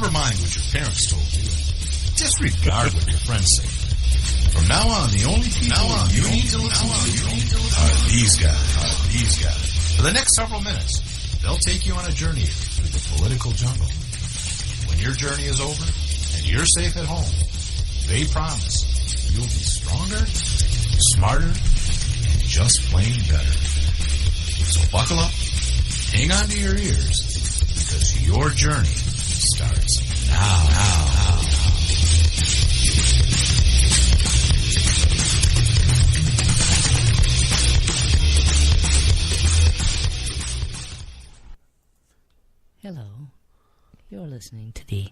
Never mind what your parents told you. Disregard what your friends say. From now on, the only people you need to listen to are these guys. For the next several minutes, they'll take you on a journey through the political jungle. When your journey is over and you're safe at home, they promise you'll be stronger, smarter, and just plain better. So buckle up, hang on to your ears, because your journey starts now. Hello, you're listening to the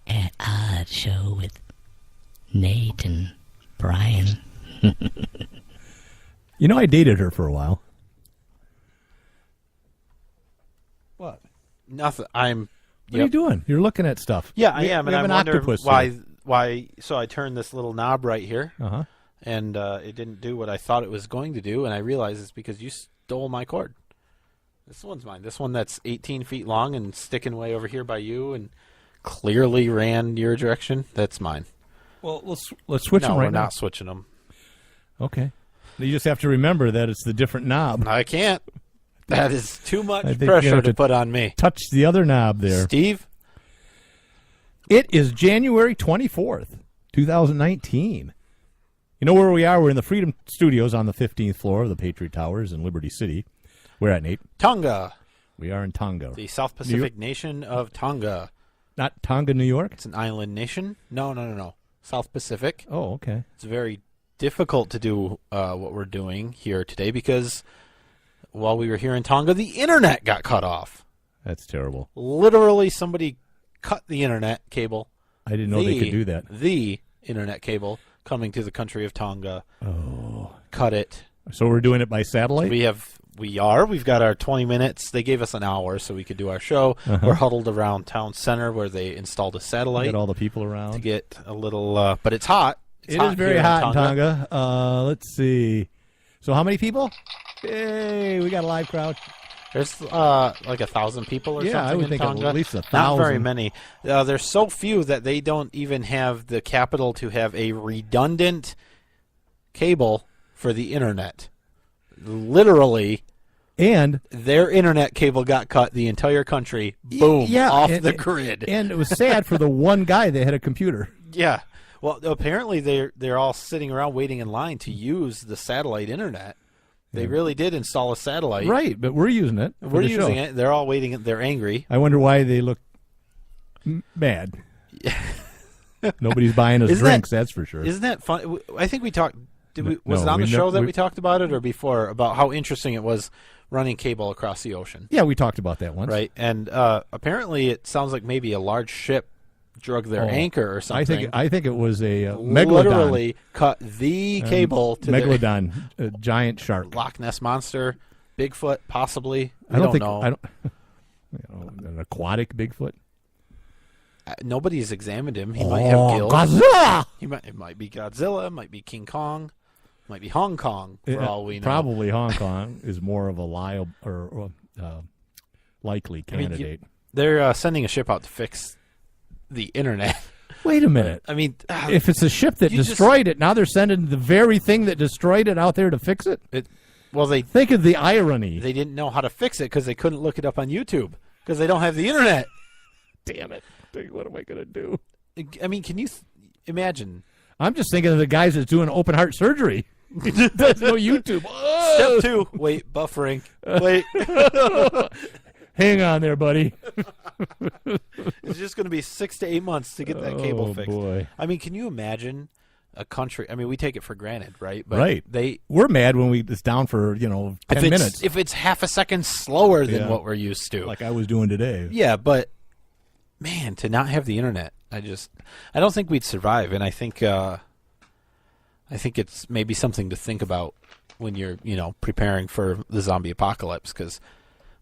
At Odd Show with Nate and Brian. You know, I dated her for a while. What? Nothing. What are you doing? You're looking at stuff. Yeah, I am, and I'm wondering why. Why? So I turned this little knob right here, Uh-huh. and it didn't do what I thought it was going to do, and I realized it's because you stole my cord. This one's mine. This one that's 18 feet long and sticking way over here by you, and clearly ran your direction. That's mine. Well, let's switch them right we're now. not switching them. Okay. You just have to remember that it's the different knob. I can't. That is too much I think you pressure have to put on me. Touch the other knob there. Steve? It is January 24th, 2019. You know where we are? We're in the Freedom Studios on the 15th floor of the Patriot Towers in Liberty City. Where at, Nate? Tonga. We are in Tonga. The South Pacific nation of Tonga. Not Tonga, New York? It's an island nation. No. South Pacific. Oh, okay. It's very difficult to do what we're doing here today because while we were here in Tonga, the internet got cut off. That's terrible. Literally, somebody cut the internet cable. I didn't know they could do that. The internet cable coming to the country of Tonga. Oh. Cut it. So we're doing it by satellite? We've got our 20 minutes. They gave us an hour so we could do our show. Uh-huh. We're huddled around town center where they installed a satellite. Get all the people around. To get a little, but it's hot. It is very hot in Tonga. Let's see. So how many people? Hey, we got a live crowd. There's like 1,000 people or something I would in think Tonga. at least 1,000. Not very many. There's so few that they don't even have the capital to have a redundant cable for the internet. Literally, and their internet cable got cut. The entire country, boom, off the grid. And it was sad for the one guy that had a computer. Yeah. Well, apparently they're all sitting around waiting in line to use the satellite internet. They really did install a satellite. Right, but we're using it. We're using it. They're all waiting. They're angry. I wonder why they look mad. Nobody's buying us drinks, that's for sure. Isn't that fun? I think we talked. Was it on the show that we talked about it or before about how interesting it was running cable across the ocean? Yeah, we talked about that once. Right, and apparently it sounds like maybe a large ship drug their anchor or something. I think it was a megalodon. Literally cut the cable to megalodon, a giant shark, Loch Ness monster, Bigfoot, possibly. I don't know. An aquatic Bigfoot. Nobody's examined him. He might have gills. Godzilla! It might be Godzilla. It might be King Kong. It might be Hong Kong, for all we know. Probably Hong Kong is more of a likely candidate. They're sending a ship out to fix the internet. Wait a minute. I mean, if it's a ship that destroyed it, now they're sending the very thing that destroyed it out there to fix it? They think of the irony. They didn't know how to fix it because they couldn't look it up on YouTube because they don't have the internet. Damn it. What am I going to do? I mean, can you imagine? I'm just thinking of the guys that's doing open heart surgery. There's no YouTube. Step 2. Wait, buffering. Wait. Hang on there, buddy. It's just going to be 6 to 8 months to get that cable fixed. Boy. I mean, can you imagine a country? I mean, we take it for granted, right? But right. We're mad when it's down for 10 minutes. If it's half a second slower than what we're used to, like I was doing today. Yeah, but man, to not have the internet, I don't think we'd survive. And I think it's maybe something to think about when you're preparing for the zombie apocalypse because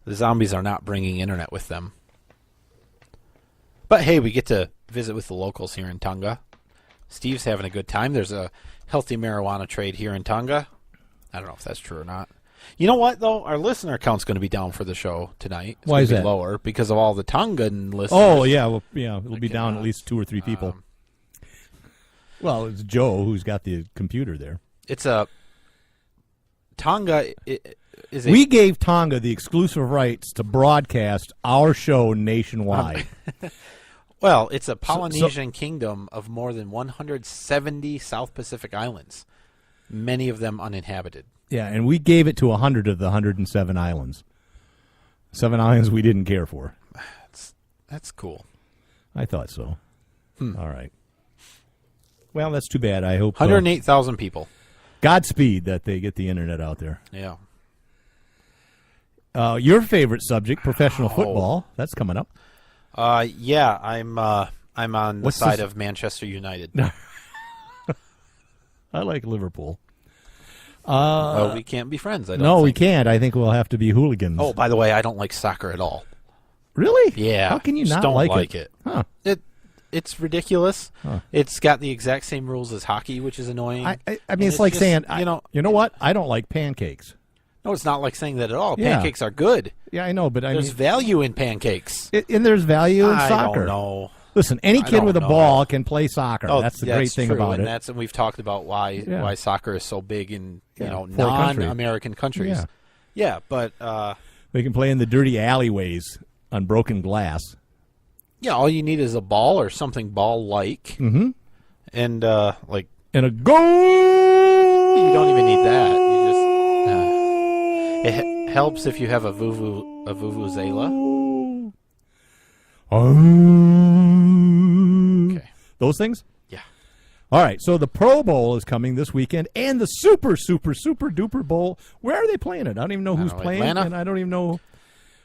the zombies are not bringing internet with them. But hey, we get to visit with the locals here in Tonga. Steve's having a good time. There's a healthy marijuana trade here in Tonga. I don't know if that's true or not. You know what, though? Our listener count's going to be down for the show tonight. It's Why gonna is be that? lower because of all the Tongan listeners. Oh, yeah. Well, yeah, it'll be down cannot. at least 2 or 3 people. Well, it's Joe who's got the computer there. It's a Tonga is a We gave Tonga the exclusive rights to broadcast our show nationwide. well, it's a Polynesian kingdom of more than 170 South Pacific islands, many of them uninhabited. Yeah, and we gave it to 100 of the 107 islands. 7 islands we didn't care for. That's cool. I thought so. All right. Well, that's too bad. I hope 108,000 people. Godspeed that they get the internet out there. Yeah. Your favorite subject, professional football, that's coming up. Yeah, I'm on the What's side this- of Manchester United. I like Liverpool. Well, we can't be friends. I don't No, we think. can't. I think we'll have to be hooligans. Oh, by the way, I don't like soccer at all. really? Yeah. How can you just not don't like it? Huh. It's ridiculous. It's got the exact same rules as hockey, which is annoying. I mean, And it's like just, saying, you know, what? I don't like pancakes. no, it's not like saying that at all. Yeah. Pancakes are good. Yeah, I know, but I There's mean, value in pancakes. and there's value in I soccer. don't know. Listen, any I kid don't with a know. ball can play soccer. Oh, that's the great thing true, about and it. We've talked about why soccer is so big in Yeah, foreign non-American countries. Yeah. Yeah, but They can play in the dirty alleyways on broken glass. yeah, all you need is a ball or something ball-like, and like And a goal! you don't even need that. You just it helps if you have a vuvuzela. Okay. Those things? Yeah. All right, so the Pro Bowl is coming this weekend, and the super duper bowl. Where are they playing it? I don't even know who's know, playing, Atlanta? and I don't even know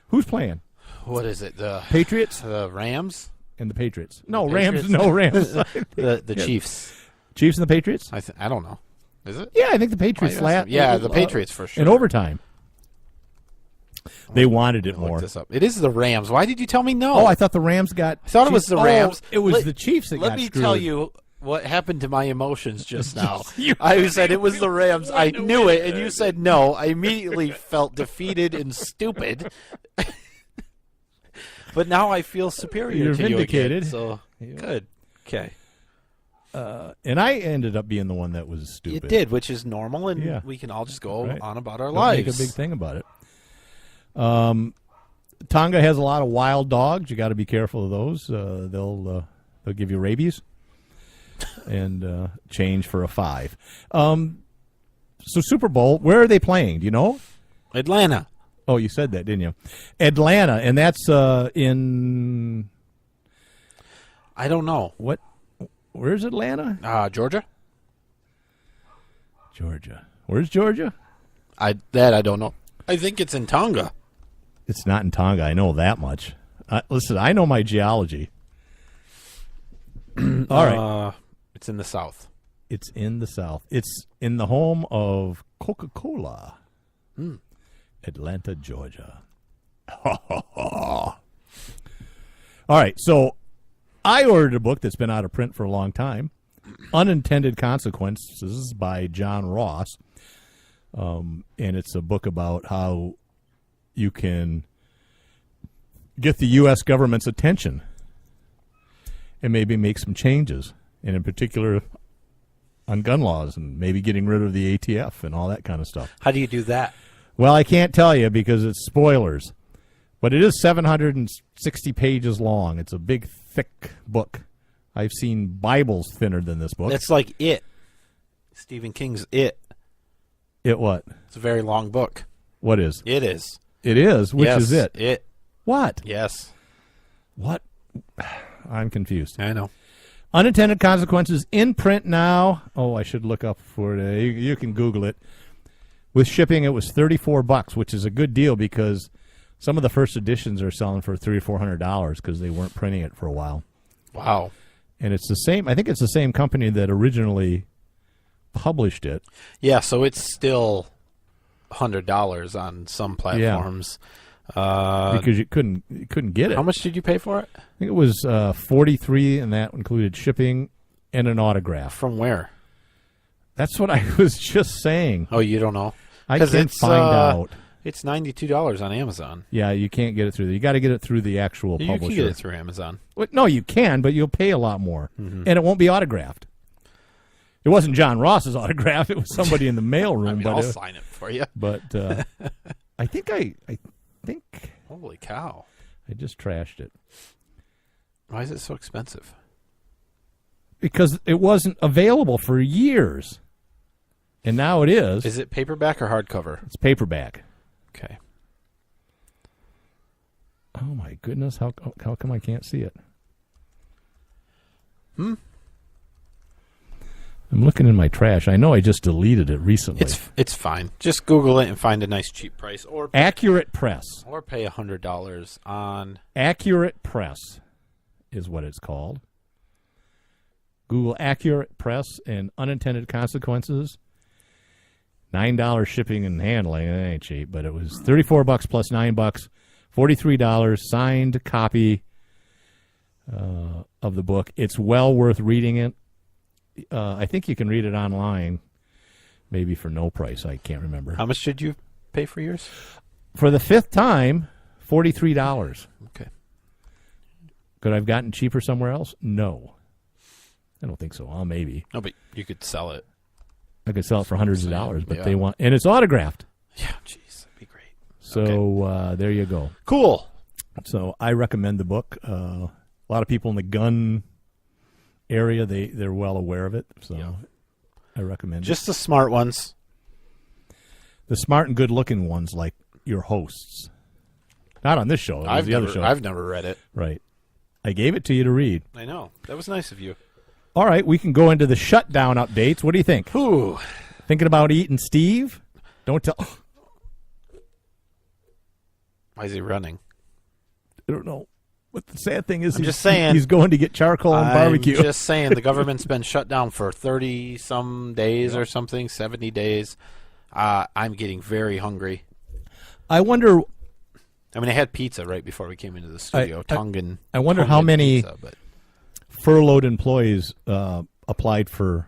who's playing. What is it? The Patriots Rams, and the Patriots. No, Patriots? Rams. No, Rams. the Chiefs. Chiefs and the Patriots? I don't know. Is it? Yeah, I think the Patriots flat. Yeah, the Patriots for sure. In overtime. They wanted it Look more. this up. It is the Rams. Why did you tell me no? Oh, I thought the Rams got. I thought it was the Rams. Oh, it was Let- the Chiefs that got Let me screwed. tell you what happened to my emotions just now. You- I said it was the Rams. I knew it, and you said no. I immediately felt defeated and stupid. But now I feel superior You're to you vindicated. again. So good. Okay. And I ended up being the one that was stupid. It did, which is normal, and Yeah. we can all just go Right. on about our Don't lives. Make a big thing about it. Tonga has a lot of wild dogs. You got to be careful of those. They'll give you rabies and change for a 5. So Super Bowl, where are they playing? Do you know? Atlanta. Oh, you said that, didn't you? Atlanta, and that's in I don't know. what? Where's Atlanta? Georgia. Georgia. Where's Georgia? I don't know. I think it's in Tonga. It's not in Tonga. I know that much. Listen, I know my geology. All right. It's in the south. It's in the South. It's in the home of Coca-Cola. Atlanta, Georgia. All right. So I ordered a book that's been out of print for a long time, Unintended Consequences by John Ross. And it's a book about how you can get the U.S. government's attention and maybe make some changes, and in particular on gun laws and maybe getting rid of the ATF and all that kind of stuff. How do you do that? Well, I can't tell you because it's spoilers, but it is 760 pages long. It's a big, thick book. I've seen Bibles thinner than this book. That's like It. Stephen King's It. It what? It's a very long book. What is? It is. It is. Which Yes, is it? It. What? Yes. What? I'm confused. I know. Unintended Consequences in print now. Oh, I should look up for it. You can Google it. With shipping, it was $34, which is a good deal because some of the first editions are selling for $300 or $400 because they weren't printing it for a while. Wow. And it's the same. I think it's the same company that originally published it. Yeah, so it's still $100 on some platforms. Because you couldn't get it. How much did you pay for it? I think it was $43, and that included shipping and an autograph. From where? That's what I was just saying. Oh, you don't know? I 'Cause can it's, find out. It's $92 on Amazon. Yeah, you can't get it through. You got to get it through the actual You publisher. can get it through Amazon. Well, no, you can, but you'll pay a lot more, Mm-hmm. and it won't be autographed. It wasn't John Ross's autograph; it was somebody in the mailroom. I mean, but I'll sign it for you. but I think I think Holy cow! I just trashed it Why is it so expensive? because it wasn't available for years, and now it is. Is it paperback or hardcover? It's paperback. Okay. Oh my goodness! How come I can't see it? I'm looking in my trash. I know I just deleted it recently. It's fine. Just Google it and find a nice cheap price, or Accurate Press. pay $100 on. Accurate Press is what it's called. Google Accurate Press and unintended consequences. $9 shipping and handling. It ain't cheap, but it was $34 plus $9, $43 signed copy of the book. It's well worth reading it. I think you can read it online, maybe for no price. I can't remember. How much did you pay for yours? For the fifth time, $43. Okay. Could I have gotten cheaper somewhere else? No. I don't think so. Well, maybe. No, but you could sell it. I could sell it for hundreds of dollars, but Yeah. they want, and it's autographed. Yeah, jeez, that'd be great. So there you go. Cool. So I recommend the book. A lot of people in the gun area, they're well aware of it. So Yeah. I recommend Just the smart ones. it. The smart and good-looking ones, like your hosts. Not on this show. It was I've the never, other show. I've never read it. Right. I gave it to you to read. I know. That was nice of you. All right, we can go into the shutdown updates. What do you think? Ooh. Thinking about eating Steve? Don't tell. Why is he running? I don't know. But the sad thing is, I'm just saying. he's going to get charcoal and barbecue. I'm just saying the government's been shut down for 30-some days or something, 70 days. I'm getting very hungry. I wonder. I mean, I had pizza right before we came into the studio. Tongan. I wonder Tongan how many pizza, but furloughed employees applied for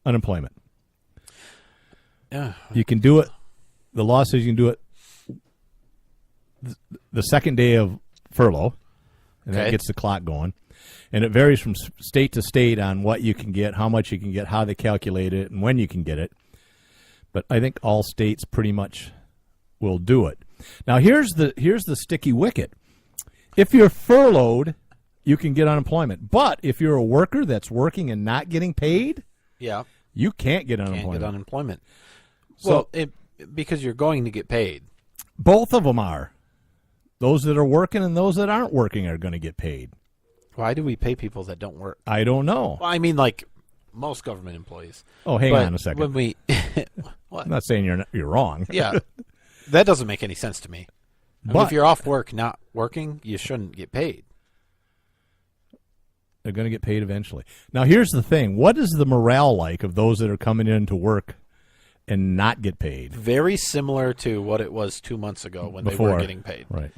unemployment. yeah. You can do it. The law says you can do it the second day of furlough, and that Okay. gets the clock going. And it varies from state to state on what you can get, how much you can get, how they calculate it, and when you can get it. But I think all states pretty much will do it. Now here's the sticky wicket. If you're furloughed, you can get unemployment. But if you're a worker that's working and not getting paid, Yeah. you can't get Can't unemployment. get unemployment. So- Well, because you're going to get paid. Both of them are. Those that are working and those that aren't working are going to get paid. Why do we pay people that don't work? I don't know. Well, I mean, like most government employees. Oh, hang But on a second. When we, what? I'm not saying you're wrong. Yeah, that doesn't make any sense to me. I mean, But- if you're off work, not working, you shouldn't get paid. They're going to get paid eventually. Now, here's the thing. What is the morale like of those that are coming in to work and not get paid? Very similar to what it was 2 months ago when they Before. were getting paid. Right.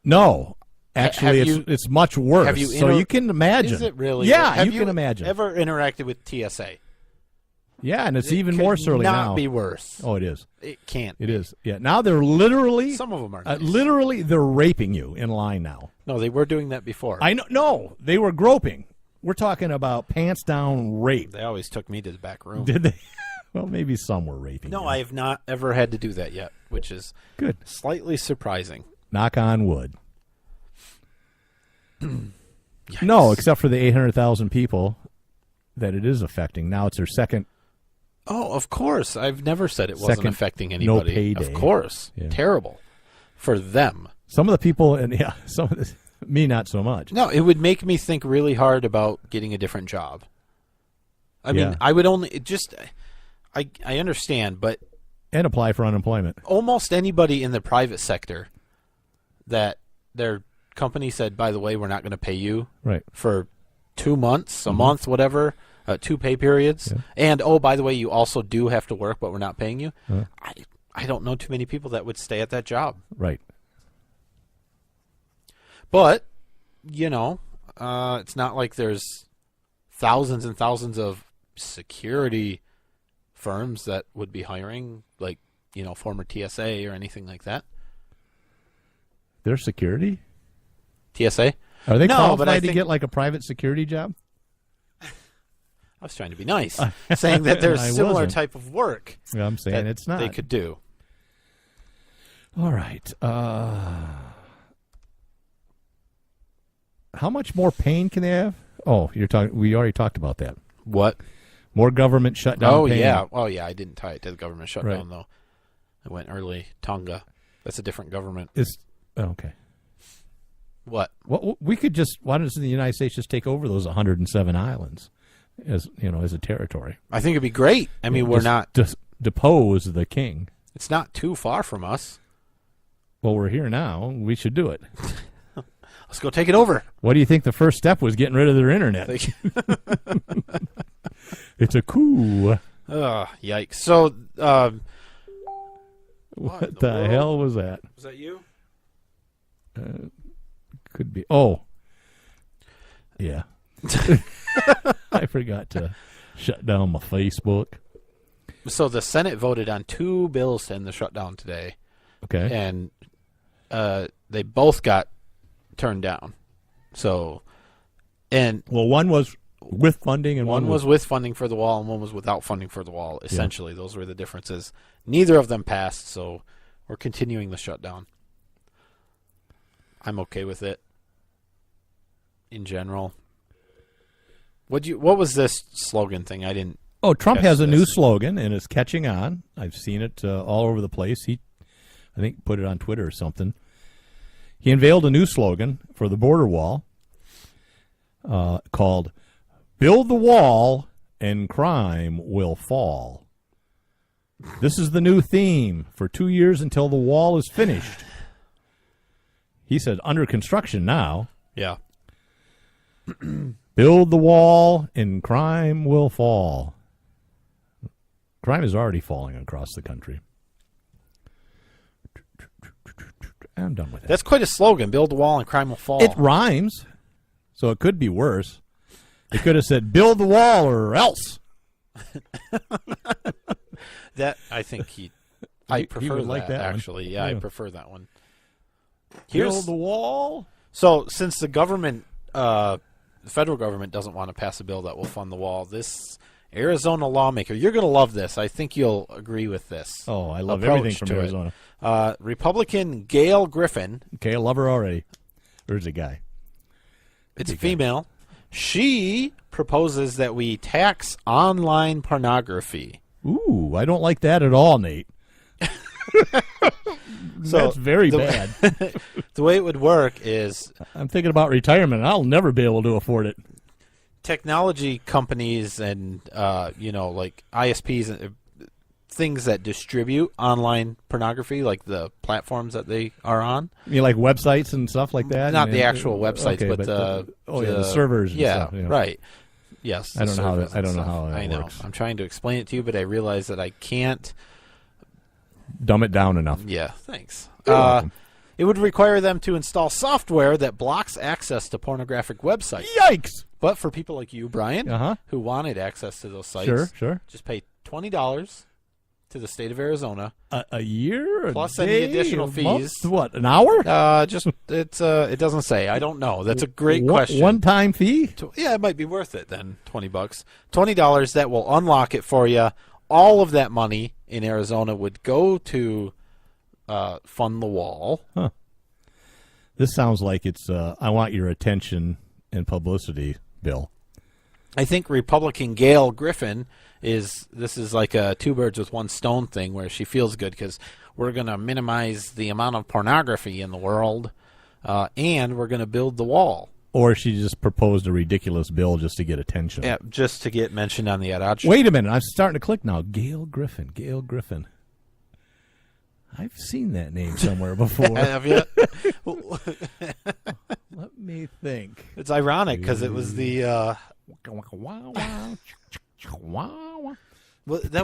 No. Actually, have you- it's much worse. have you So you can imagine. Is it really? Yeah, Have you can imagine. Ever interacted with TSA? Yeah, and it's It even could more surly not now. be worse. Oh, it is. It can't. It is. Yeah. Now they're literally, Some of them are. Nice. literally, they're raping you in line now. No, they were doing that before. I know. No, they were groping. We're talking about pants down rape. They always took me to the back room. Did they? Well, maybe some were raping. No, you. I have not ever had to do that yet, which is Good. slightly surprising. Knock on wood. No, except for the 800,000 people that it is affecting. Now it's their second. Oh, of course. I've never said it wasn't Second affecting no anybody. payday. Of course. Yeah. Terrible for them. Some of the people, and yeah, some of this, me not so much. No, it would make me think really hard about getting a different job. I mean, Yeah. I would only it just I understand, but And apply for unemployment. almost anybody in the private sector that their company said, by the way, we're not going to pay you Right. for 2 months, Mm-hmm. a month, whatever, 2 pay periods, and oh, by the way, you also do have to work, but we're not paying you. I don't know too many people that would stay at that job. Right. But, you know, it's not like there's thousands and thousands of security firms that would be hiring, like, former TSA or anything like that. Their security? TSA? Are they No, but I qualified to think- get like a private security job? I was trying to be nice, saying that there's I similar wasn't. type of work I'm saying that it's not. they could do. All right. How much more pain can they have? Oh, you're talking. We already talked about that. What? More government shutdown. Oh, pain. yeah. Oh, yeah, I didn't tie it to the government shutdown, Right. though. I went early. Tonga. That's a different government. Okay. What? Well, we could just. Why doesn't the United States just take over those 107 islands, as a territory? I think it'd be great. I mean, we're Just not... depose the king. It's not too far from us. Well, we're here now. We should do it. Let's go take it over. What do you think the first step was? Getting rid of their internet. It's a coup. Yikes. So, What in the the world? hell was that? was that you? Could be. Oh, yeah. I forgot to shut down my Facebook. So the Senate voted on 2 bills to end the shutdown today, Okay. and they both got turned down. So, and Well, one was with funding, and one was with funding for the wall, and one was without funding for the wall. Essentially, those were the differences. Neither of them passed, so we're continuing the shutdown. I'm okay with it. In general, what was this slogan thing? I didn't. Oh, Trump Catch has a new this. slogan, and it's catching on. I've seen it all over the place. He, I think, put it on Twitter or something. He unveiled a new slogan for the border wall called "Build the Wall and Crime Will Fall." This is the new theme for 2 years until the wall is finished. He said, under construction now. Yeah. Build the wall and crime will fall. Crime is already falling across the country. I'm done with that. That's quite a slogan. Build the wall and crime will fall. It rhymes, so it could be worse. It could have said, build the wall or else. That I think I He prefer would like that one. actually. Yeah, I Yeah. prefer that one. Build the wall. So since the government, the federal government doesn't want to pass a bill that will fund the wall, this Arizona lawmaker, you're going to love this. I think you'll agree with this. Oh, I love approach everything from to it. Arizona. Republican Gail Griffin. Okay, I love her already. There's a guy. It's a Big guy. female. She proposes that we tax online pornography. Ooh, I don't like that at all, Nate. So That's very the- bad. The way it would work is I'm thinking about retirement, and I'll never be able to afford it. technology companies and like ISPs and things that distribute online pornography, like the platforms that they are on. You mean like websites and stuff like that? Not And- the actual websites, okay, but the servers and yeah, stuff. Yeah. right. Yes, I the don't know how servers that- I and don't know stuff. how that I know. works. I'm trying to explain it to you, but I realize that I can't. Dumb it down enough. Yeah, thanks. You're welcome. It would require them to install software that blocks access to pornographic websites. Yikes! But for people like you, Brian, Uh-huh. who wanted access to those sites, Sure. just pay $20 to the state of Arizona. A year? Plus a any day, additional a month? fees. What, an hour? It doesn't say. I don't know. That's a great question. One-time fee? Yeah, it might be worth it then. $20. $20 that will unlock it for you. All of that money in Arizona would go to fund the wall. This sounds like it's I want your attention and publicity bill. I think Republican Gail Griffin is like a 2 birds with 1 stone thing, where she feels good because we're going to minimize the amount of pornography in the world, and we're going to build the wall. Or she just proposed a ridiculous bill just to get attention. Yeah, just to get mentioned on the Ed Odd Show. Wait a minute. I'm starting to click now. Gail Griffin. I've seen that name somewhere before. Have you? Let me think. It's ironic because it was the that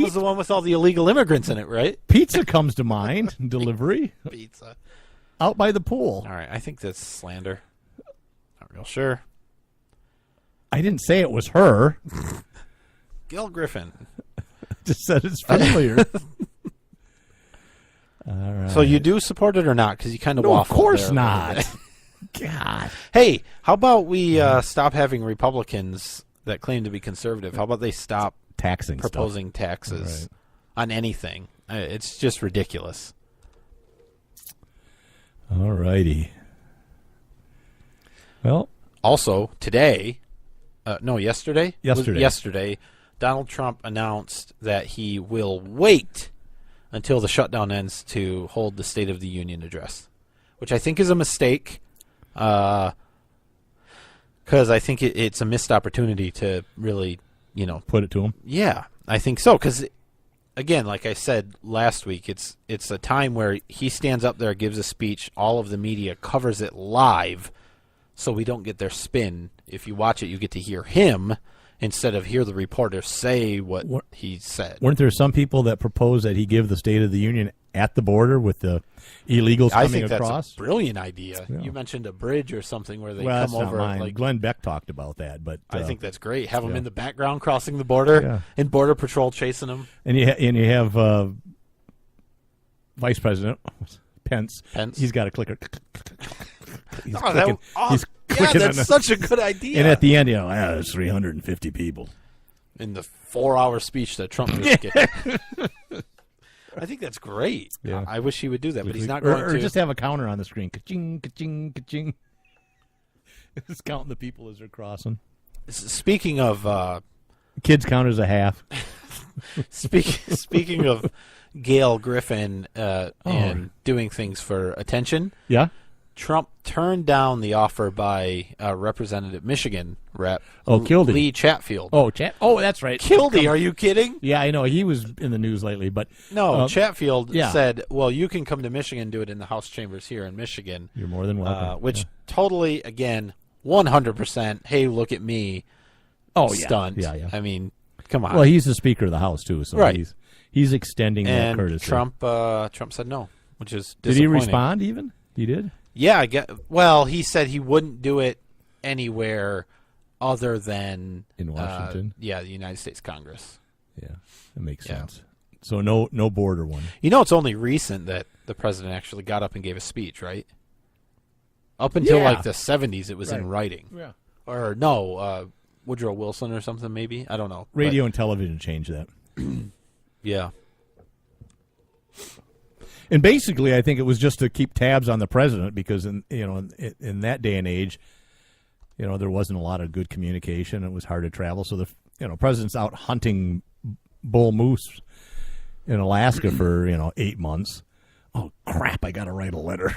was the one with all the illegal immigrants in it, right? Pizza comes to mind. Delivery Pizza. out by the pool. All right, I think that's slander. Not real sure. I didn't say it was her. Gail Griffin. just said it's familiar. All right. So you do support it or not? Because you kind of No, waffle. of course there a little bit. not. God. Hey, how about we stop having Republicans that claim to be conservative? How about they stop Taxing proposing taxes on anything? It's just ridiculous. All righty. Well, Also, today, yesterday? Yesterday. Donald Trump announced that he will wait until the shutdown ends to hold the State of the Union address, which I think is a mistake, because I think it's a missed opportunity to really, put it to him. Yeah, I think so. Because, again, like I said last week, it's a time where he stands up there, gives a speech, all of the media covers it live, so we don't get their spin. If you watch it, you get to hear him instead of hear the reporter say what he said. Weren't there some people that proposed that he give the State of the Union at the border with the illegals coming I think across? that's a brilliant idea. Yeah. You mentioned a bridge or something where they Well, come that's over. not mine. Glenn Beck talked about that, but I think that's great. Have them yeah. in the background crossing the border, Yeah. and Border Patrol chasing them. and you have Vice President Pence. He's got a clicker. He's clicking. He's clicking that's on such a good idea. and at the end, there's 350 people. In the 4-hour speech that Trump just gave. I think that's great. Yeah. I wish he would do that, but he's not going or to. just have a counter on the screen. Ka-ching, ka-ching, ka-ching. Just counting the people as they're crossing. Speaking of Kids count as a half. speaking of Gail Griffin and doing things for attention, Yeah? Trump turned down the offer by Representative Michigan Rep. Kildee. Lee Chatfield. Oh, that's right. Kildee, are you kidding? Yeah, I know. He was in the news lately, but No, Chatfield yeah. said, well, you can come to Michigan and do it in the House chambers here in Michigan. you're more than welcome. Which totally, again, 100%, hey, look at me stunt. Yeah. I mean, come on. Well, he's the Speaker of the House, too, so Right. he's extending that and courtesy. Trump said no, which is Did he disappointing. respond even? He did? Yeah, well, he said he wouldn't do it anywhere other than In Washington? the United States Congress. Yeah, that makes Yeah. sense. So no border one. It's only recent that the president actually got up and gave a speech, right? Up until Yeah. like the 70s, it was in writing. Yeah. Or no, Woodrow Wilson or something, maybe. I don't know. Radio and television changed that. Yeah. And basically, I think it was just to keep tabs on the president because in that day and age, there wasn't a lot of good communication. It was hard to travel, so the president's out hunting bull moose in Alaska for 8 months. Oh crap! I got to write a letter.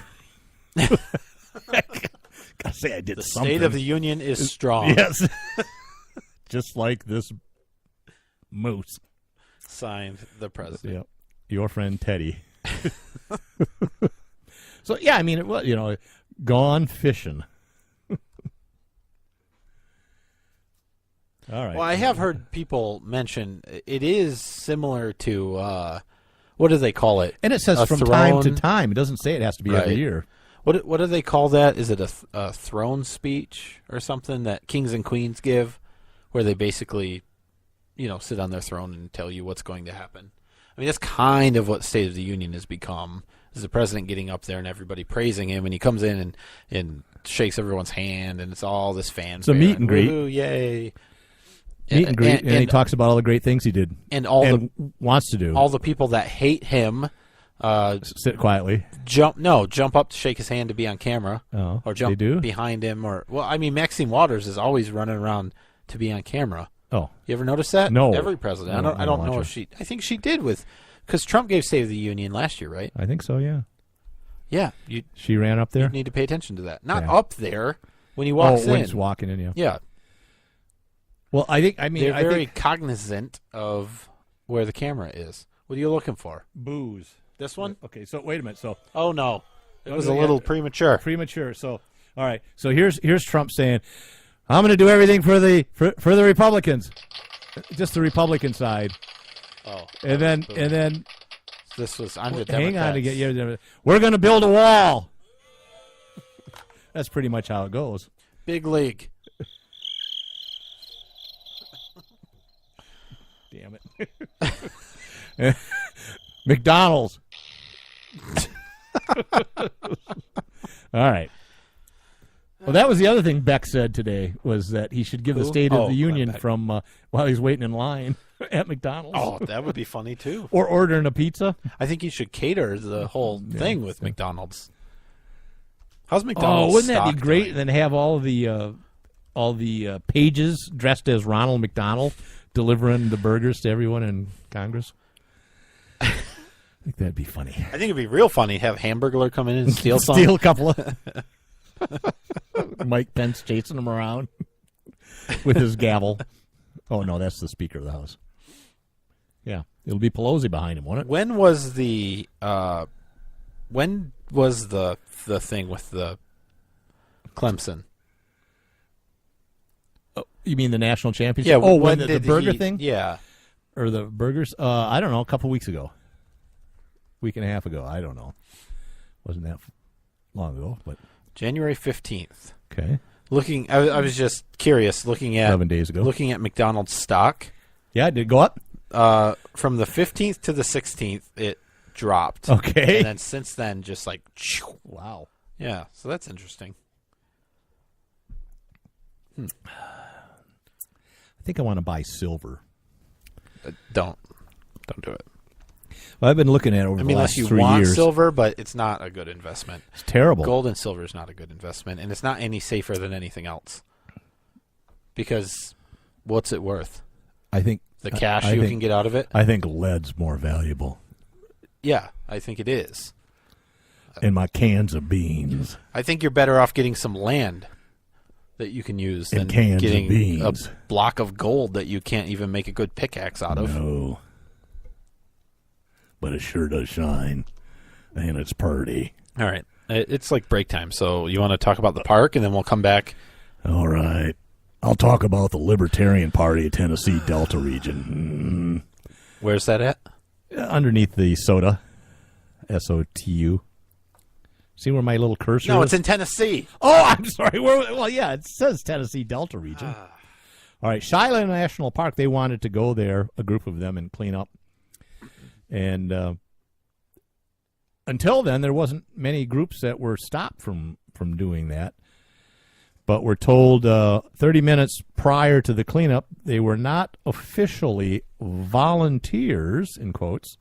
Gotta say I did The something. State of the Union is strong. Yes, just like this moose. Signed, the president. Yep. Your friend Teddy. So yeah, I mean, it was gone fishing. All right. Well, I have heard people mention it is similar to what do they call it? And it says A from time to throne? time. It doesn't say it has to be Right. every year. What do they call that? Is it a throne speech or something that kings and queens give, where they basically, sit on their throne and tell you what's going to happen? I mean, that's kind of what State of the Union has become. Is the president getting up there and everybody praising him, and he comes in and shakes everyone's hand, and it's all this fanfare. It's a meet and greet. Woohoo, yay! Meet and greet, and he talks about all the great things he did and all wants to do. all the people that hate him sit quietly. jump up to shake his hand to be on camera, Oh, or jump they do? behind him, Maxine Waters is always running around to be on camera. Oh, You ever notice that? No. Every president. I don't I don't know watch if I think she did because Trump gave State of the Union last year, right? I think so. Yeah, Yeah. You she ran up there. need to pay attention to that. Not Yeah. up there when he walks when in. he's walking in. Yeah. Yeah. Well, I think. They're very cognizant of where the camera is. What are you looking for? booze. This one? Okay, so wait a minute. So Oh no. It was no, a yeah. little premature. premature. So all right. So here's Trump saying, "I'm going to do everything for the Republicans, just the Republican side." Oh. And then This was I'm the hang on to Democrats. get you. We're going to build a wall. That's pretty much how it goes. Big league. Damn it. McDonald's. All right. Well, that was the other thing Beck said today, was that he should give the State of the Union from while he's waiting in line at McDonald's. Oh, that would be funny, too. Or ordering a pizza. I think you should cater the whole thing with McDonald's. How's McDonald's? Oh, wouldn't that be stock great? doing? Then have all the pages dressed as Ronald McDonald delivering the burgers to everyone in Congress. I think that'd be funny. I think it'd be real funny to have Hamburglar come in and steal some. Steal a couple of. Mike Pence chasing him around with his gavel. Oh no, that's the Speaker of the House. Yeah, it'll be Pelosi behind him, won't it? When was the thing with the Clemson? Oh, you mean the national championship? Yeah. Oh, when the did burger he- thing? Yeah. Or the burgers? I don't know. A couple weeks ago, week and a half ago. I don't know. Wasn't that long ago? But January 15th. okay, I was just curious. Looking at 11 days ago. Looking at McDonald's stock. Yeah, did it go up? From the 15th to the 16th, it dropped. Okay. And then since then, just like, Wow. yeah. So that's interesting. I think I want to buy silver. Don't do it. Well, I've been looking at it over I the mean, last unless you 3 want years. silver, but it's not a good investment. It's terrible. Gold and silver is not a good investment, and it's not any safer than anything else. Because what's it worth? I think The cash I you think- can get out of it? I think lead's more valuable. Yeah, I think it is. In my cans of beans. I think you're better off getting some land that you can use And than cans of getting beans. a block of gold that you can't even make a good pickaxe out of. No. But it sure does shine. And it's purty. All right. It's like break time, so you want to talk about the park, and then we'll come back. All right. I'll talk about the Libertarian Party of Tennessee Delta region. Where's that at? Underneath the soda. SOTU. See where my little cursor No, is? it's in Tennessee. Oh, I'm sorry. Well, yeah, it says Tennessee Delta region. All right, Shiloh National Park, they wanted to go there, a group of them, and clean up. And until then, there wasn't many groups that were stopped from doing that. But we're told 30 minutes prior to the cleanup, they were not officially volunteers, in quotes,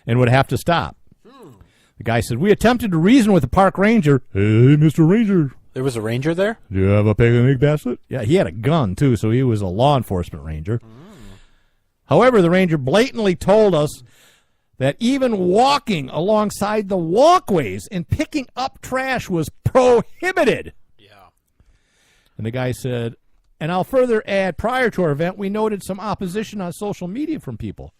and would have to stop. The guy said, "We attempted to reason with the park ranger." Hey, Mr. Ranger, There was a ranger there? do you have a picnic basket? Yeah, he had a gun, too, so he was a law enforcement ranger. However, the ranger blatantly told us that even walking alongside the walkways and picking up trash was prohibited. Yeah. And the guy said, and I'll further add, prior to our event, we noted some opposition on social media from people.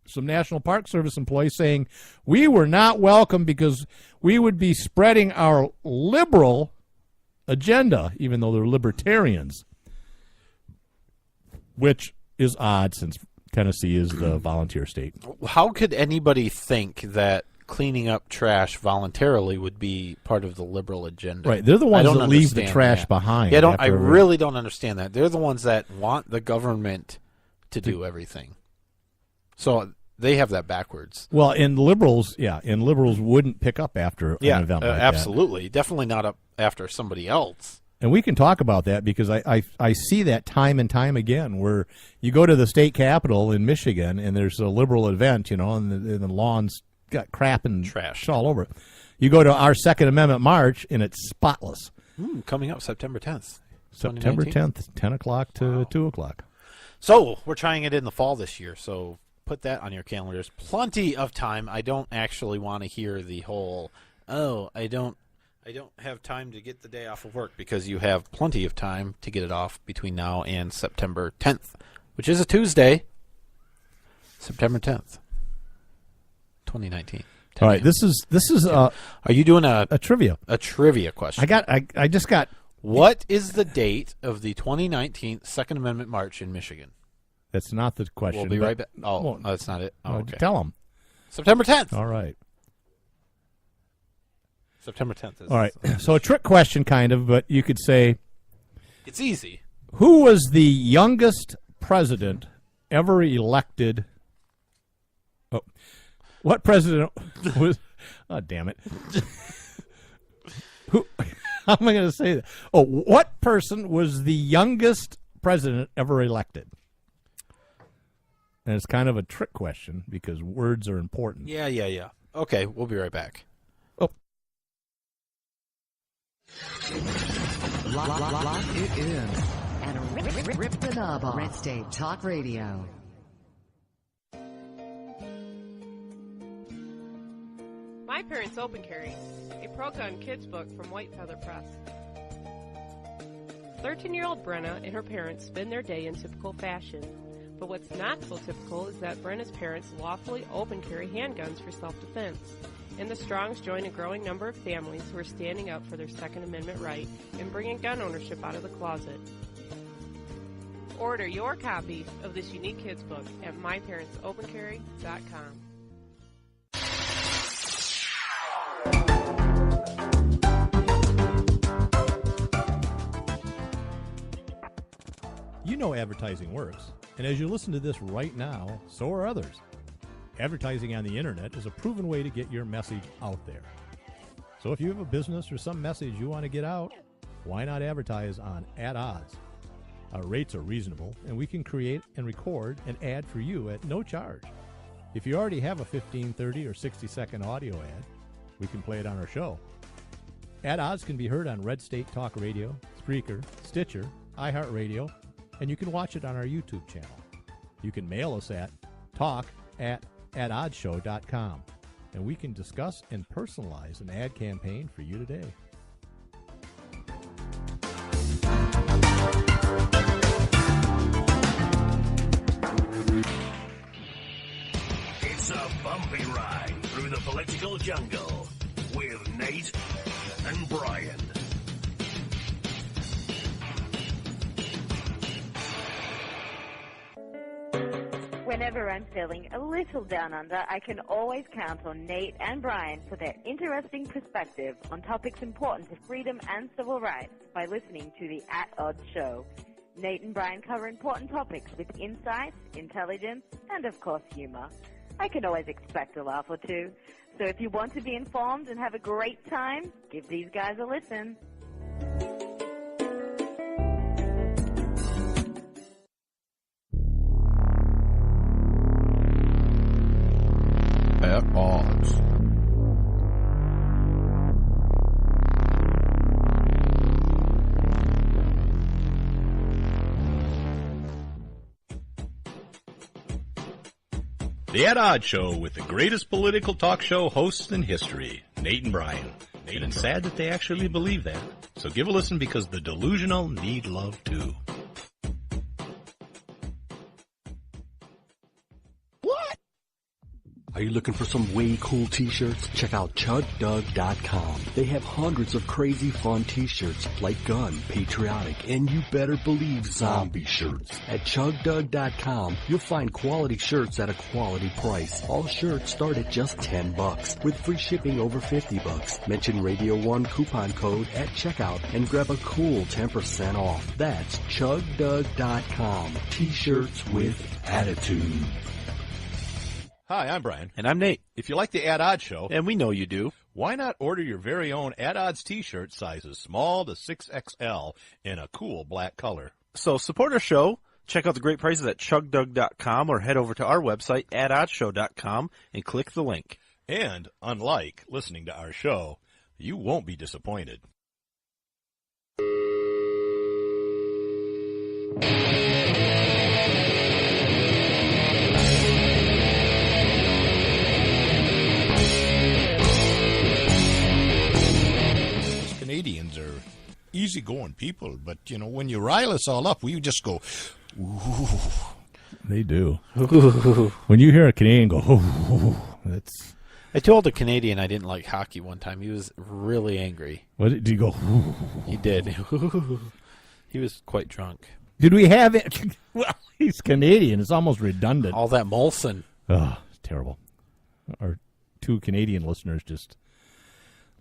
Some National Park Service employees saying we were not welcome because we would be spreading our liberal agenda, even though they're libertarians, which is odd since Tennessee is the volunteer state. How could anybody think that cleaning up trash voluntarily would be part of the liberal agenda? Right, they're the ones I don't that leave the understand trash that. behind. Yeah, I after every- really don't understand that. They're the ones that want the government to do everything. So they have that backwards. Well, in liberals wouldn't pick up after an Yeah, event like that. absolutely. Definitely not up after somebody else. And we can talk about that because I see that time and time again where you go to the state capitol in Michigan and there's a liberal event, and the lawn's got crap and Trash. all over it. You go to our Second Amendment march and it's spotless. Coming up September 10th. September 2019. 10th, 10 o'clock to 2 o'clock. So we're trying it in the fall this year, so put that on your calendars. Plenty of time. I don't actually want to hear the whole, I don't have time to get the day off of work, because you have plenty of time to get it off between now and September 10th, which is a Tuesday. September 10th, 2019. All right, this is Are you doing a trivia. a trivia question? I just got. What is the date of the 2019 Second Amendment March in Michigan? That's not the question. We'll be but- right back. Oh, well, that's not it. Oh, okay. Tell them. September 10th. All right. September 10th. Is, All right. So a trick question, kind of, but you could say, It's easy. who was the youngest president ever elected Oh, what president was? Oh, damn it! Who? How am I going to say that? Oh, what person was the youngest president ever elected? And it's kind of a trick question because words are important. Yeah. Okay, we'll be right back. Oh. Lock it in and rip the knob off. Red State Talk Radio. My Parents Open Carry, a pro-gun kids book from White Feather Press. 13-year-old Brenna and her parents spend their day in typical fashion. But what's not so typical is that Brenna's parents lawfully open carry handguns for self-defense. And the Strongs join a growing number of families who are standing up for their Second Amendment right and bringing gun ownership out of the closet. Order your copy of this unique kids book at myparentsopencarry.com. You know advertising works, and as you listen to this right now, so are others. Advertising on the internet is a proven way to get your message out there. So if you have a business or some message you want to get out, why not advertise on At Odds? Our rates are reasonable, and we can create and record an ad for you at no charge. If you already have a 15, 30, or 60-second audio ad, we can play it on our show. At Odds can be heard on Red State Talk Radio, Spreaker, Stitcher, iHeartRadio, and you can watch it on our YouTube channel. You can mail us at talk@oddshow.com, and we can discuss and personalize an ad campaign for you today. It's a bumpy ride through the political jungle with Nate and Brian. Whenever I'm feeling a little down under, I can always count on Nate and Brian for their interesting perspective on topics important to freedom and civil rights by listening to the At Odds Show. Nate and Brian cover important topics with insight, intelligence, and of course humor. I can always expect a laugh or two. So if you want to be informed and have a great time, give these guys a listen. At Odds. The At Odds Show with the greatest political talk show hosts in history, Nate and Brian. And it's sad that they actually believe that. So give a listen because the delusional need love too. Are you looking for some way cool t-shirts? Check out ChugDug.com. They have hundreds of crazy fun t-shirts like gun, patriotic, and you better believe zombie shirts. At ChugDug.com, you'll find quality shirts at a quality price. All shirts start at just $10 with free shipping over $50. Mention Radio 1 coupon code at checkout and grab a cool 10% off. That's ChugDug.com. T-shirts with attitude. Hi, I'm Brian. And I'm Nate. If you like the At Odds Show, And we know you do. why not order your very own At Odds t-shirt sizes small to 6XL in a cool black color? So support our show. Check out the great prices at chugdug.com or head over to our website, atoddshow.com, and click the link. And, unlike listening to our show, you won't be disappointed. Canadians are easygoing people, but, you know, when you rile us all up, we just go, ooh. They do. When you hear a Canadian go, that's... I told a Canadian I didn't like hockey one time. He was really angry. What did you go? He did. He was quite drunk. Did we have it? Well, he's Canadian. It's almost redundant. All that Molson. Oh, terrible. Our two Canadian listeners just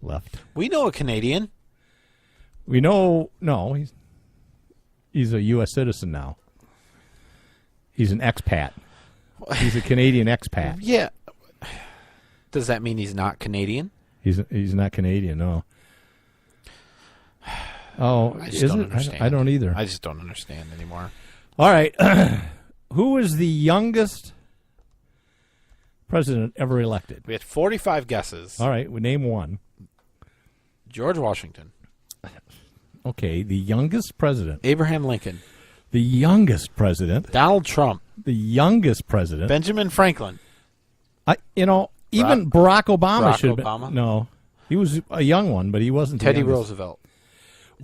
left. We know a Canadian. We know, no, he's a U.S. citizen now. He's an expat. He's a Canadian expat. Yeah. Does that mean he's not Canadian? He's not Canadian, no. Oh, I just don't understand. I don't either. I just don't understand anymore. All right. Who is the youngest president ever elected? We had 45 guesses. All right, we name one. George Washington. Okay, the youngest president. Abraham Lincoln. The youngest president. Donald Trump. The youngest president. Benjamin Franklin. Even Barack Obama Barack should have been. Obama? No, he was a young one, but he wasn't. the Teddy youngest. Roosevelt.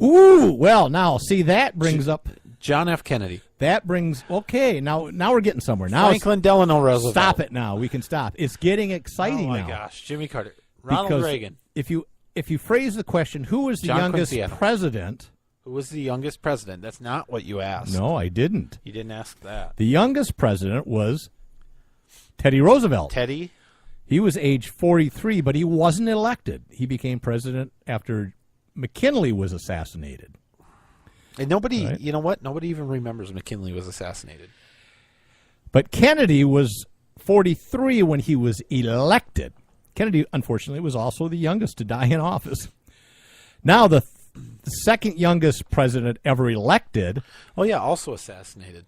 Ooh, well, now see that brings up. John F. Kennedy. That brings now we're getting somewhere. Now Franklin Delano Roosevelt. Stop it now. We can stop. It's getting exciting now. Oh my gosh, Jimmy Carter. Ronald Because Reagan. If you phrase the question, who is the John youngest Quincy Adams. president? Who was the youngest president? That's not what you asked. No, I didn't. You didn't ask that. The youngest president was Teddy Roosevelt. Teddy. He was age 43, but he wasn't elected. He became president after McKinley was assassinated. And nobody, Right. you know what? Nobody even remembers McKinley was assassinated. But Kennedy was 43 when he was elected. Kennedy, unfortunately, was also the youngest to die in office. Now, the second youngest president ever elected. Oh, yeah, also assassinated.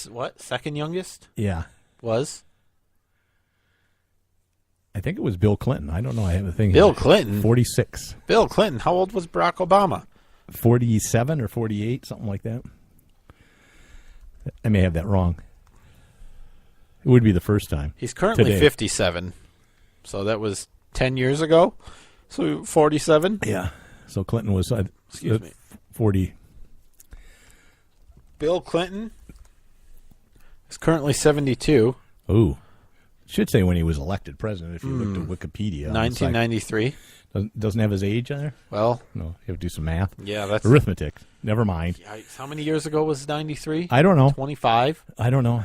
What? Second youngest? Yeah. Was? I think it was Bill Clinton. I don't know. I have a thing. Bill here. Clinton? 46. Bill Clinton. How old was Barack Obama? 47 or 48, something like that. I may have that wrong. It would be the first time. He's currently Today. 57. So that was 10 years ago. So 47? Yeah. So Clinton was Excuse me. 40. Bill Clinton is currently 72. Ooh. Should say when he was elected president if you looked at Wikipedia. on the site. 1993. Doesn't have his age on there? Well, No, you have to do some math. yeah, that's... Arithmetic. Never mind. Yikes. How many years ago was 93? I don't know. 25? I don't know.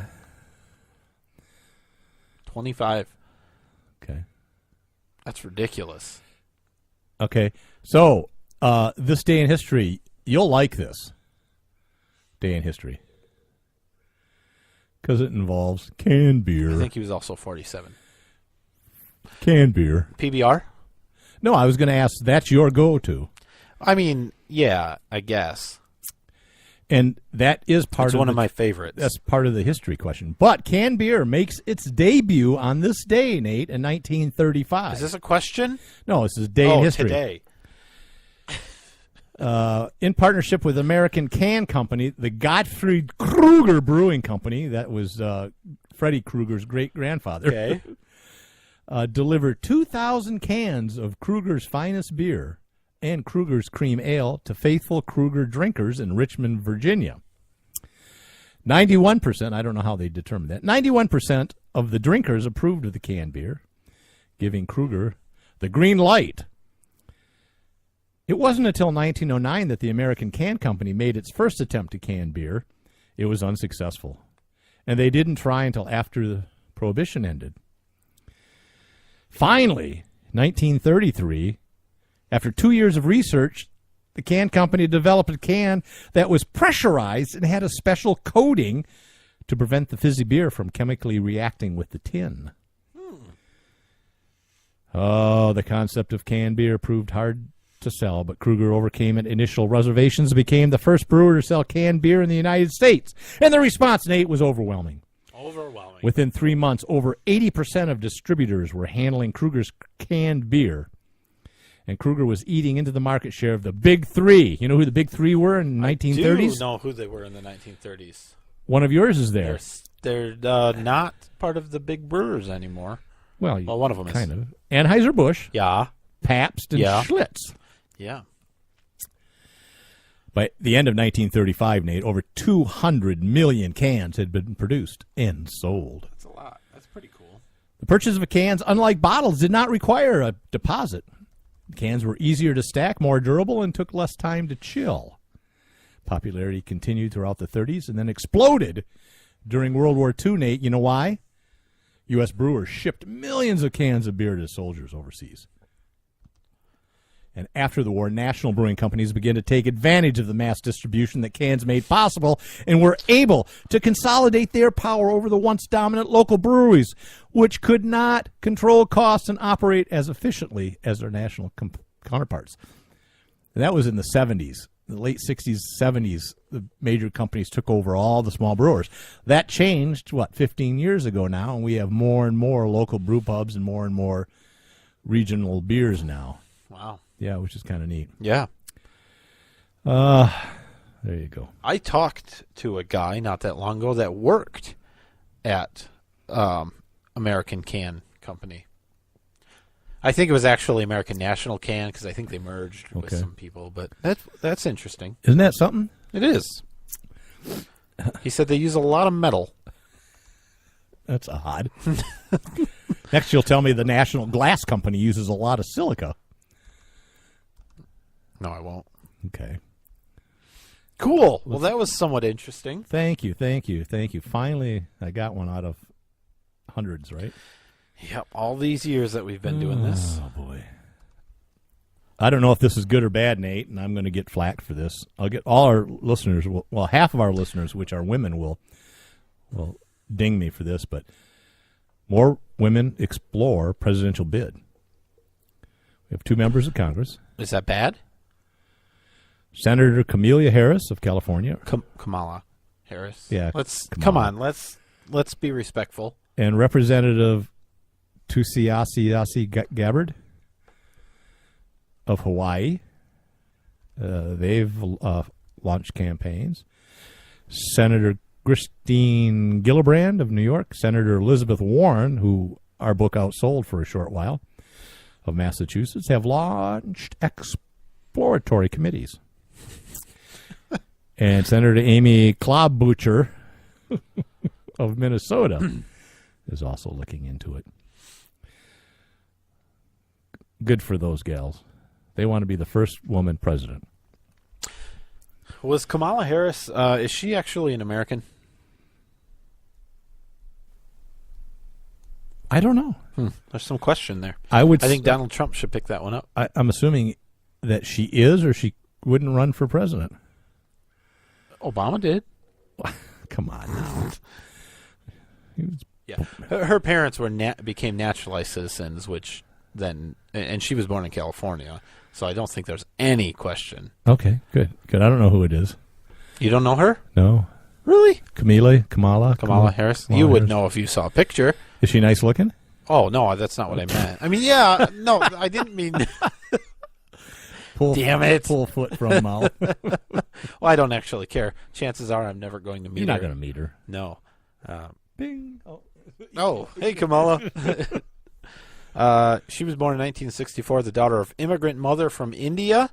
25. Okay. That's ridiculous. Okay. So, this day in history, you'll like this day in history. Because it involves canned beer. I think he was also 47. Canned beer. PBR? No, I was going to ask, that's your go-to. I mean, yeah, I guess. And that is part It's of one of my favorites. That's part of the history question. But canned beer makes its debut on this day, Nate, in 1935. Is this a question? No, this is day in history. Today. In partnership with American Can Company, the Gottfried Kruger Brewing Company, that was Freddie Kruger's great-grandfather, Okay. delivered 2,000 cans of Kruger's finest beer and Kruger's cream ale to faithful Kruger drinkers in Richmond, Virginia. 91%, I don't know how they determined that, 91% of the drinkers approved of the canned beer, giving Kruger the green light. It wasn't until 1909 that the American Can Company made its first attempt to can beer. It was unsuccessful, and they didn't try until after the Prohibition ended. Finally, 1933, after 2 years of research, the can company developed a can that was pressurized and had a special coating to prevent the fizzy beer from chemically reacting with the tin. Oh, the concept of canned beer proved hard to sell, but Kruger overcame initial reservations and became the first brewer to sell canned beer in the United States. And the response, Nate, was overwhelming. Overwhelming. Within 3 months, over 80% of distributors were handling Kruger's canned beer. And Kruger was eating into the market share of the Big Three. You know who the Big Three were in the 1930s? I do know who they were in the 1930s. One of yours is there. They're not part of the big brewers anymore. Well, one of them kind is. of. Anheuser-Busch, Yeah. Pabst, and Yeah. Schlitz. Yeah. By the end of 1935, Nate, over 200 million cans had been produced and sold. That's a lot. That's pretty cool. The purchase of cans, unlike bottles, did not require a deposit. Cans were easier to stack, more durable, and took less time to chill. Popularity continued throughout the 30s and then exploded during World War II, Nate. You know why? U.S. brewers shipped millions of cans of beer to soldiers overseas. And after the war, national brewing companies began to take advantage of the mass distribution that cans made possible and were able to consolidate their power over the once dominant local breweries, which could not control costs and operate as efficiently as their national counterparts. And that was in the 70s. In the late 60s, 70s, the major companies took over all the small brewers. That changed, 15 years ago now, and we have more and more local brew pubs and more regional beers now. Wow. Yeah, which is kind of neat. Yeah. There you go. I talked to a guy not that long ago that worked at American Can Company. I think it was actually American National Can because I think they merged with some people. But that's interesting. Isn't that something? It is. He said they use a lot of metal. That's odd. Next, you'll tell me the National Glass Company uses a lot of silica. No, I won't. Okay. Cool. Well, that was somewhat interesting. Thank you. Finally, I got one out of hundreds, right? Yep. All these years that we've been doing this. Oh, boy. I don't know if this is good or bad, Nate, and I'm going to get flack for this. I'll get all our listeners, half of our listeners, which are women, will ding me for this, but more women explore presidential bid. We have 2 members of Congress. Is that bad? Senator Kamala Harris of California. Kamala Harris. Yeah. Come on. Let's be respectful. And Representative Tulsi Gabbard of Hawaii. They've launched campaigns. Senator Christine Gillibrand of New York. Senator Elizabeth Warren, who our book outsold for a short while, of Massachusetts, have launched exploratory committees. And Senator Amy Klobuchar of Minnesota is also looking into it. Good for those gals. They want to be the first woman president. Was Kamala Harris, is she actually an American? I don't know. There's some question there. I think Donald Trump should pick that one up. I'm assuming that she is, or she wouldn't run for president. Obama did. Come on now. Yeah, her parents became naturalized citizens, which then, and she was born in California, so I don't think there's any question. Okay, good. I don't know who it is. You don't know her? No. Really? Kamala Harris. You would know if you saw a picture. Is she nice looking? Oh no, that's not what I meant. I mean, yeah, no, I didn't mean. Damn it! Pull foot from mouth. Well, I don't actually care. Chances are I'm never going to meet her. You're not going to meet her. No. Bing. Oh, hey, Kamala. She was born in 1964, the daughter of immigrant mother from India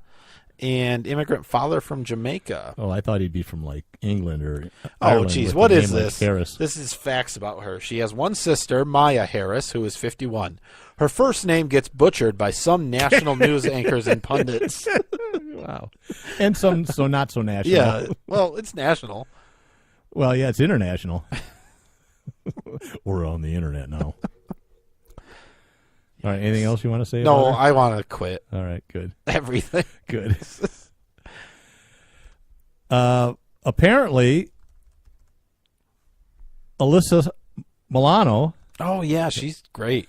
and immigrant father from Jamaica. Oh, I thought he'd be from like England or Ireland. Oh, geez, what is this? Harris. This is facts about her. She has one sister, Maya Harris, who is 51. Her first name gets butchered by some national news anchors and pundits. Wow. And some not so national. Yeah, well, it's national. Well, yeah, it's international. We're on the internet now. All right, anything else you want to say? No, about her? I want to quit. All right, good. Everything. Good. Apparently, Alyssa Milano. Oh, yeah, she's great.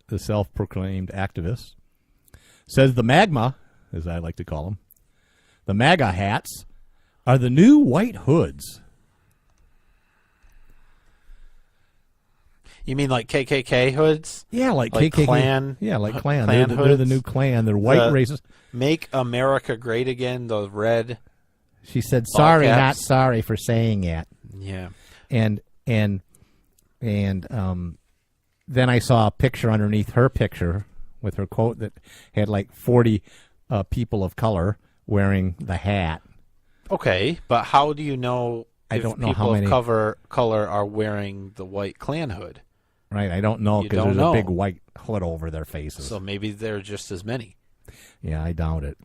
The self-proclaimed activist, says the magma, as I like to call them, the MAGA hats, are the new white hoods. You mean like KKK hoods? Yeah, like KKK. Klan. Yeah, like Klan. Klan They're the new Klan. They're white racists. Make America Great Again, the red. She said, sorry, not sorry for saying it. Yeah. And then I saw a picture underneath her picture with her quote that had like 40 people of color wearing the hat. Okay, but how do you know if people of color are wearing the white Klan hood? Right, I don't know because there's a big white hood over their faces. So maybe there are just as many. Yeah, I doubt it.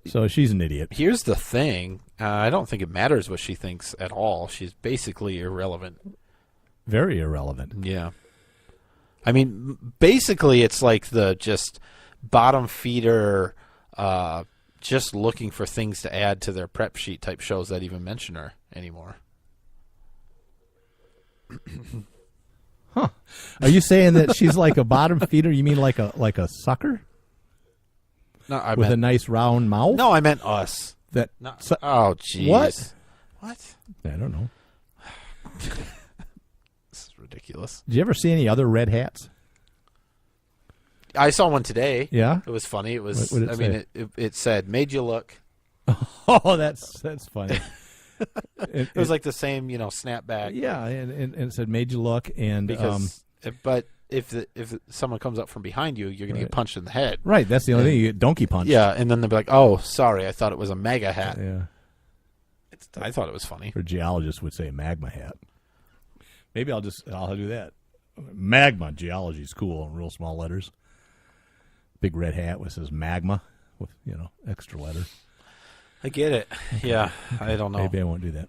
So she's an idiot. Here's the thing. I don't think it matters what she thinks at all. She's basically irrelevant. Very irrelevant. Yeah. I mean, basically, it's like the just bottom feeder, just looking for things to add to their prep sheet type shows that even mention her anymore. Huh? Are you saying that she's like a bottom feeder? You mean like a sucker No, I with meant a nice round mouth? No, I meant us. That No. Oh, jeez. What? What? I don't know. This is ridiculous. Did you ever see any other red hats? I saw one today. Yeah? It was funny. It was. What did it I mean, say? it said "made you look." Oh, that's funny. It was like the same, snapback. Yeah, and it said "made you look," and Because, but if someone comes up from behind you, you're going to get punched in the head. right, that's the only thing, you get donkey punched. Yeah, and then they'll be like, "Oh, sorry, I thought it was a mega hat." Yeah. I thought it was funny. Or geologists would say magma hat. Maybe I'll do that. Magma, geology's cool in real small letters. Big red hat which says magma with, extra letters. I get it. Yeah, I don't know. Maybe I won't do that.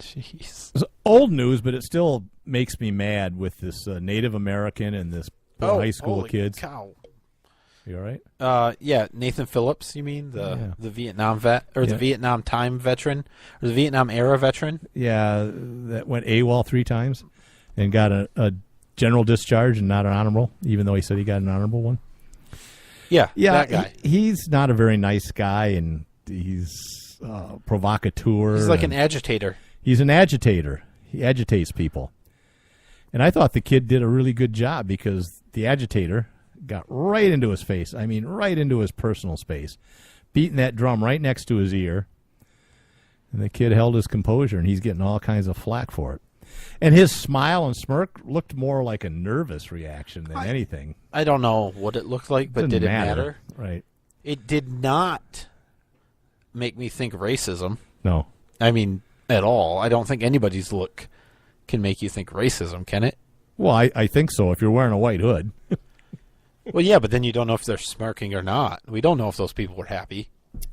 Jeez. It's old news, but it still makes me mad with this Native American and this poor high school holy kids. Cow. You all right? Yeah, Nathan Phillips, you mean? Yeah. The Vietnam vet, or the Yeah. Vietnam time veteran, or the Vietnam era veteran? Yeah, that went AWOL 3 times and got a general discharge and not an honorable, even though he said he got an honorable one. Yeah, Yeah, that guy. He's not a very nice guy, and he's provocateur. He's like an and agitator. He's an agitator. He agitates people. And I thought the kid did a really good job because the agitator got right into his face. I mean, right into his personal space, beating that drum right next to his ear. And the kid held his composure, and he's getting all kinds of flack for it. And his smile and smirk looked more like a nervous reaction than anything. I don't know what it looked like, but did it matter? Right. It did not make me think racism. No. I mean, at all. I don't think anybody's look can make you think racism, can it? Well, I think so if you're wearing a white hood. Well, yeah, but then you don't know if they're smirking or not. We don't know if those people were happy.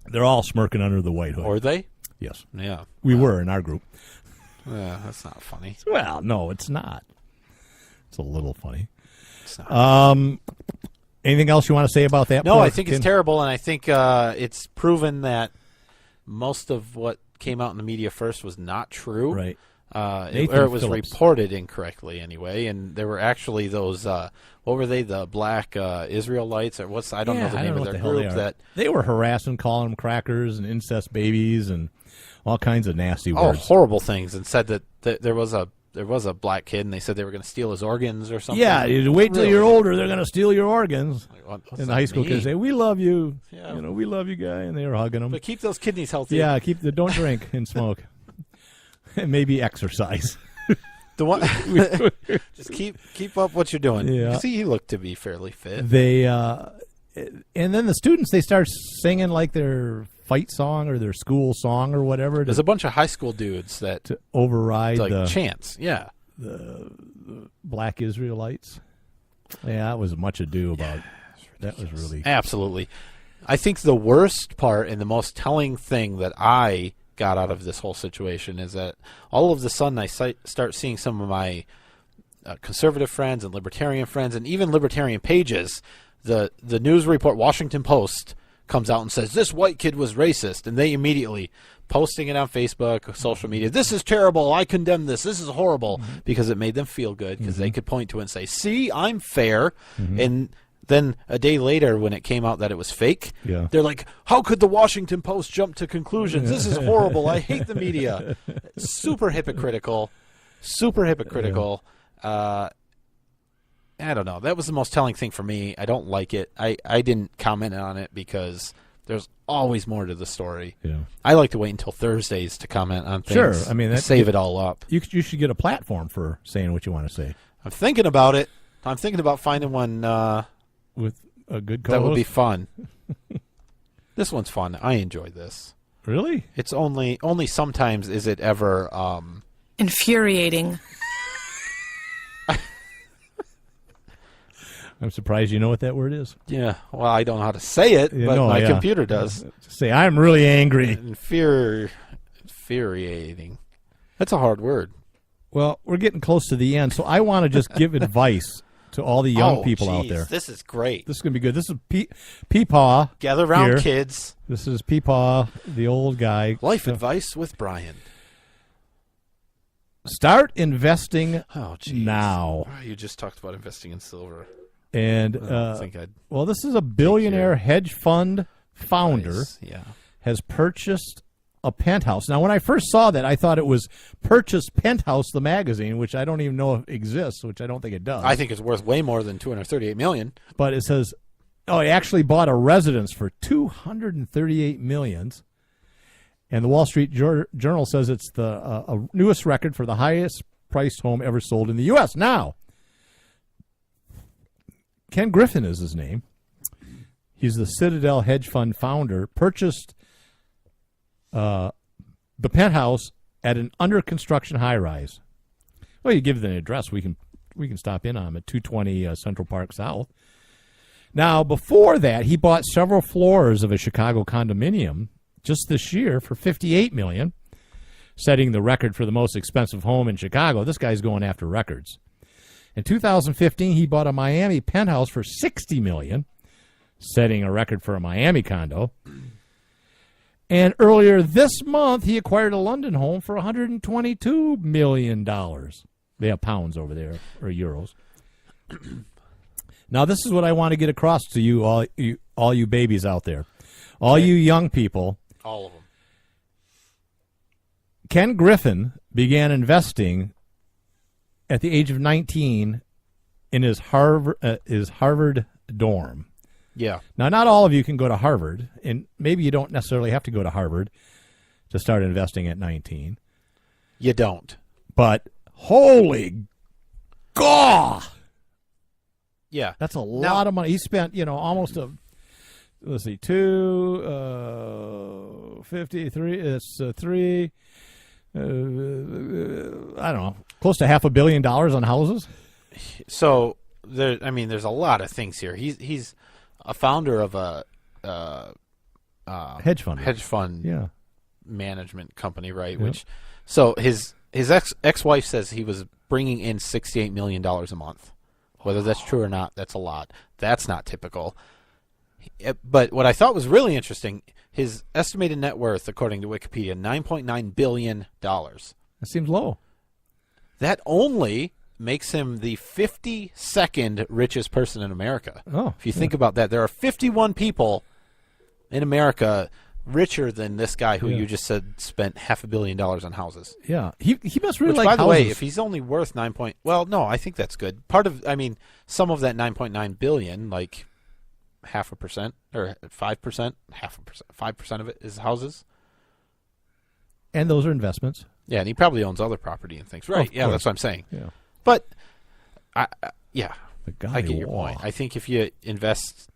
They're all smirking under the white hood. Or they? Yes. Yeah. We were in our group. Yeah, that's not funny. Well, no, it's not. It's a little funny. It's not. Anything else you want to say about that? No, poor I think kid? it's terrible, and I think it's proven that most of what came out in the media first was not true. Right. Or Nathan it was Phillips. reported incorrectly anyway, and there were actually those, what were they, the black Israelites, or I don't know the name of their group. They were harassing, calling them crackers and incest babies and all kinds of nasty Oh, words. horrible things, and said that there was a black kid, and they said they were going to steal his organs or something. Yeah, you wait till Really? you're older, they're going to steal your organs. What's And the that high school mean? kids say, "We love you." Yeah. We love you, guy, and they were hugging them. But keep those kidneys healthy. Yeah, don't drink and smoke, and maybe exercise. The one, just keep up what you're doing. Yeah. See, he looked to be fairly fit. They and then the students, they start singing like their fight song or their school song or whatever There's a bunch of high school dudes that to override like the chants. Yeah, black Israelites. Yeah, that was much ado about. That was really absolutely. I think the worst part and the most telling thing that I got out of this whole situation is that all of a sudden I start seeing some of my conservative friends and libertarian friends and even libertarian pages. The news report, Washington Post, comes out and says this white kid was racist, and they immediately posting it on Facebook, social media. This is terrible. I condemn this. This is horrible, because it made them feel good because they could point to it and say, "See, I'm fair." And then a day later, when it came out that it was fake, they're like, "How could the Washington Post jump to conclusions? This is horrible. I hate the media." Super hypocritical. Super hypocritical. I don't know. That was the most telling thing for me. I don't like it. I didn't comment on it because there's always more to the story. Yeah. I like to wait until Thursdays to comment on things. Sure. I mean, save it all up. You should get a platform for saying what you want to say. I'm thinking about it. I'm thinking about finding one with a good co-host. that would be fun. This one's fun. I enjoy this. Really? It's only sometimes is it ever infuriating. I'm surprised you know what that word is. Yeah. Well, I don't know how to say it, but my computer does. Say, I'm really angry. Infuriating. That's a hard word. Well, we're getting close to the end, so I want to just give advice to all the young people out there. This is great. This is going to be good. This is Peepaw. Gather around, here. kids. This is Peepaw, the old guy. Life advice with Brian. Start investing now. Oh, you just talked about investing in silver. And I think I'd well, this is a billionaire hedge fund founder has purchased a penthouse. Now, when I first saw that, I thought it was Purchase Penthouse, the magazine, which I don't even know if exists, which I don't think it does. I think it's worth way more than $238 million. But it says, he actually bought a residence for $238 million. And the Wall Street Journal says it's the newest record for the highest priced home ever sold in the U.S. Now, Ken Griffin is his name. He's the Citadel hedge fund founder, purchased the penthouse at an under construction high rise. Well, you give them an address, we can stop in on them at 220 Central Park South. Now, before that, he bought several floors of a Chicago condominium just this year for $58 million, setting the record for the most expensive home in Chicago. This guy's going after records. In 2015, he bought a Miami penthouse for $60 million, setting a record for a Miami condo. And earlier this month, he acquired a London home for $122 million. They have pounds over there, or euros. Now, this is what I want to get across to you, all you babies out there. All you young people. All of them. Ken Griffin began investing at the age of 19 in his Harvard dorm. Yeah. Now, not all of you can go to Harvard, and maybe you don't necessarily have to go to Harvard to start investing at 19. You don't. But holy gaw! Yeah. That's a lot of money. He spent, almost let's see, 53, it's 3, I don't know, close to $500 million on houses. So, there's a lot of things here. He's a founder of a hedge fund management company, right? Yep. Which, so his ex-wife says he was bringing in $68 million a month. Whether that's true or not, that's a lot. That's not typical. But what I thought was really interesting, his estimated net worth, according to Wikipedia, $9.9 billion. That seems low. That only makes him the 52nd richest person in America. Oh, if you think about that, there are 51 people in America richer than this guy who you just said spent $500 million on houses. Yeah, he must really like by the houses. way, if he's only worth I think that's good. Some of that 9.9 billion, like 0.5% or 5%, 5% of it is houses. And those are investments. Yeah, and he probably owns other property and things. Right? Yeah, that's what I'm saying. Yeah. But I get your wow. point. I think if you invest,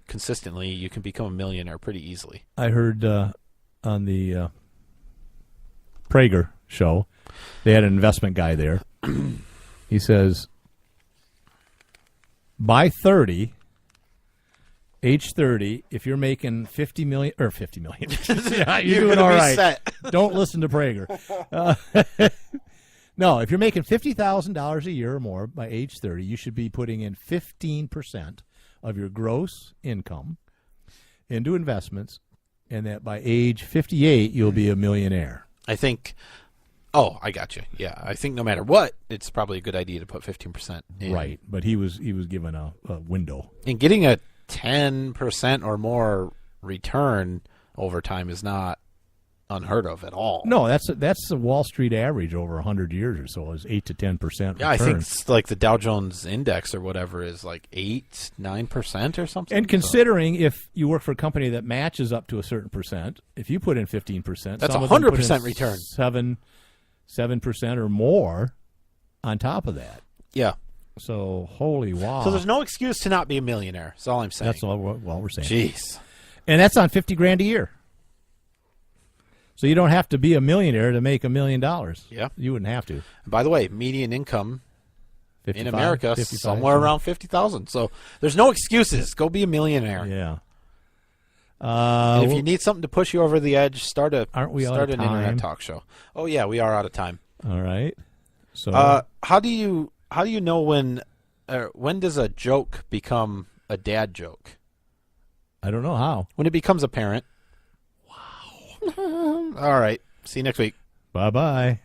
consistently, you can become a millionaire pretty easily. I heard on the Prager show, they had an investment guy there. He says, by age 30, if you're making $50 million, yeah, you're doing all right. Set. Don't listen to Prager. No, if you're making $50,000 a year or more by age 30, you should be putting in 15% of your gross income into investments, and that by age 58, you'll be a millionaire. I think. Oh, I got you. Yeah, I think no matter what, it's probably a good idea to put 15% in. Right, but he was given a window. And getting a 10% or more return over time is not unheard of at all. No, that's the Wall Street average over 100 years or so is 8 to 10%. Yeah, I think it's like the Dow Jones Index or whatever is like 8-9% or something. And considering if you work for a company that matches up to a certain percent, if you put in 15%, that's 100% return. 7% or more on top of that. Yeah. So holy wow! So there's no excuse to not be a millionaire. That's all I'm saying. That's all we're saying. Jeez. And that's on $50,000 a year. So you don't have to be a millionaire to make $1 million. Yeah, you wouldn't have to. And by the way, median income 55, in America 55, somewhere around $50,000. So there's no excuses. Go be a millionaire. Yeah. And if you need something to push you over the edge, start an time? internet talk show. Oh yeah, we are out of time. All right. So how do you know when does a joke become a dad joke? I don't know how. When it becomes apparent. Wow. All right. See you next week. Bye-bye.